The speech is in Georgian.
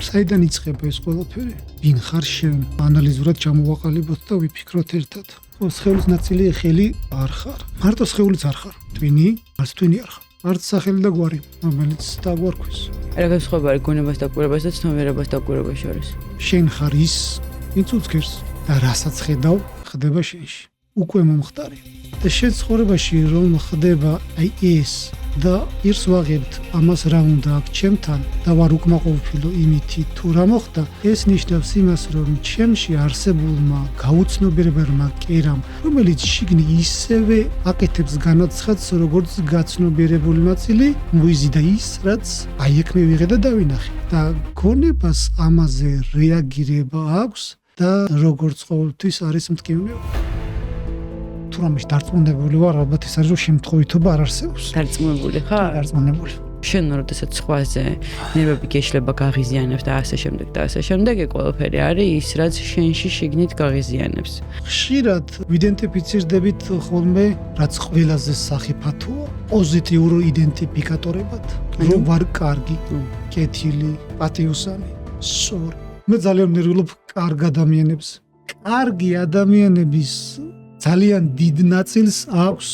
საიდან იწყება ეს ყველაფერი? ვინ ხარ შენ? ანალიზურად ჩამოვაყალიბოთ და ვიფიქროთ ერთად. ხო, სხეულის ნაწილია ხელი არ ხარ. მარტო სხეულიც არ ხარ. twini, არც twini არ ხარ. არც სახელი და გვარი, რომელიც დაგვარქვის. რა განსხვავება არის გონებას დაკვირვებას და ცნობიერებას დაკვირვებას შორის? შენ ხარ ის, ვინც უცქერს და რასაც ხედავ, ხდება შენში. უკვე მომხდარი. და შენ ცხოვრებაში რომ ხდება აი ეს და ირს ვაღებთ ამას რა უნდა აქ ჩემთან და ვარ უკმაყოფილო იმითი თუ რა მოხდა, ეს ნიშნავს იმას, რომ ჩემში არსებულმა გაუცნობიერებელმა კერამ, რომელიც შიგნით ისევე აკეთებს განაცხადს, როგორც გაცნობიერებული ნაწილი, მოიზიდა ის, რაც აი ეგ მე ვიღე და დავინახე. და გონებას ამაზე რეაგირება აქვს და როგორც ყოველთვის არის მტკივნეობა. თუ რამეში დარწმუნებული ვარ, ალბათ ეს არის რომ შემთხვევითობა არ არსებობს. დარწმუნებული ხარ? დარწმუნებული. შენ როდესაც სხვაზე ნერვები გეშლება, გაღიზიანებს და ასე შემდეგ და ასე შემდეგ, ეს ყველაფერი არის ის, რაც შენში შიგნით გაღიზიანებს. ხშირად ვიდენტიფიცირდებით ხოლმე, რაც ყველაზე სახიფათოა, პოზიტიურ იდენტიფიკატორებად, რომ ვარ კარგი, კეთილი, პატიოსანი, სწორი. მე ძალიან ნერვიულობ კარგ ადამიანებს. კარგი ადამიანების ძალიან დიდ ნაწილს აქვს